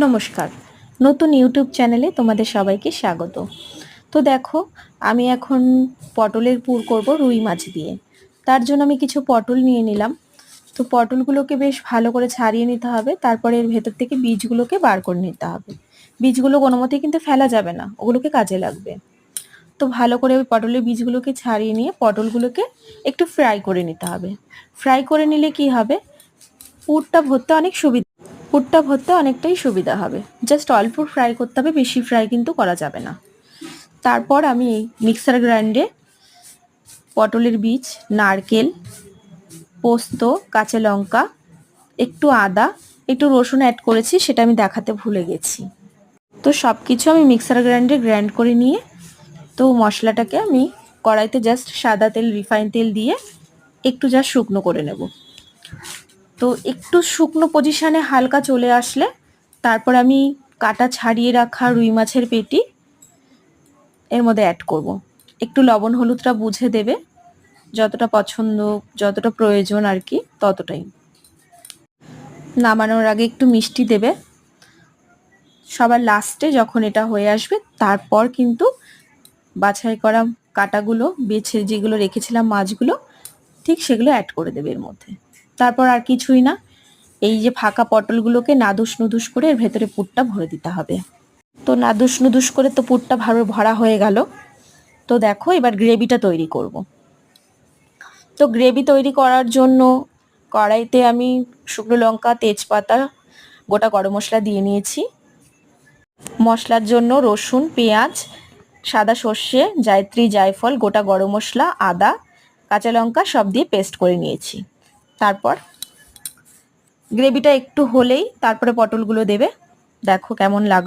নমস্কার, নতুন ইউটিউব চ্যানেলে তোমাদের সবাইকে স্বাগত। তো দেখো, আমি এখন পটলের পুর করব রুই মাছ দিয়ে। তার জন্য আমি কিছু পটল নিয়ে নিলাম। তো পটলগুলোকে বেশ ভালো করে ছাড়িয়ে নিতে হবে, তারপরে এর ভেতর থেকে বীজগুলোকে বার করে নিতে হবে। বীজগুলো কোনো মতেই কিন্তু ফেলা যাবে না, ওগুলোকে কাজে লাগবে। তো ভালো করে ওই পটলের বীজগুলোকে ছাড়িয়ে নিয়ে পটলগুলোকে একটু ফ্রাই করে নিতে হবে। ফ্রাই করে নিলে কি হবে, পুরটা ভরতে অনেকটাই সুবিধা হবে। জাস্ট অল্প ফ্রাই করতে হবে, বেশি ফ্রাই কিন্তু করা যাবে না। তারপর আমি মিক্সার গ্রাইন্ডে পটলের বীজ, নারকেল, পোস্ত, কাঁচা লঙ্কা, একটু আদা, একটু রসুন অ্যাড করেছি, সেটা আমি দেখাতে ভুলে গেছি। তো সব কিছু আমি মিক্সার গ্রাইন্ডে গ্রাইন্ড করে নিয়ে তো মশলাটাকে আমি কড়াইতে জাস্ট সাদা তেল, রিফাইন তেল দিয়ে একটু জাস্ট শুকনো করে নেব। তো একটু শুকনো পজিশনে হালকা চলে আসলে তারপর আমি কাটা ছাড়িয়ে রাখা রুই মাছের পেটি এর মধ্যে অ্যাড করব। একটু লবণ হলুদটা বুঝে দেবে, যতটা পছন্দ, যতটা প্রয়োজন আর কি, ততটাই। নামানোর আগে একটু মিষ্টি দেবে। সবার লাস্টে যখন এটা হয়ে আসবে তারপর কিন্তু বাছাই করা কাটাগুলো, বেছে যেগুলো রেখেছিলাম মাছগুলো, ঠিক সেগুলো অ্যাড করে দেবে এর মধ্যে। তারপর আর কিছুই না, এই যে ফাঁকা পটলগুলোকে নাদুস নুদুস করে এর ভেতরে পুরটা ভরে দিতে হবে। তো নাদুস নুদুস করে তো পুরটা ভালো ভরা হয়ে গেল। তো দেখো, এবার গ্রেভিটা তৈরি করব। তো গ্রেভি তৈরি করার জন্য কড়াইতে আমি শুকনো লঙ্কা, তেজপাতা, গোটা গরম মশলা দিয়ে নিয়েছি। মশলার জন্য রসুন, পেঁয়াজ, সাদা সর্ষে, জায়ত্রী, জায়ফল, গোটা গরম মশলা, আদা, কাঁচা লঙ্কা সব দিয়ে পেস্ট করে নিয়েছি। তারপর গ্রেভিটা একটু হলেই তারপরে পটলগুলো দেবে। দেখো কেমন লাগবে।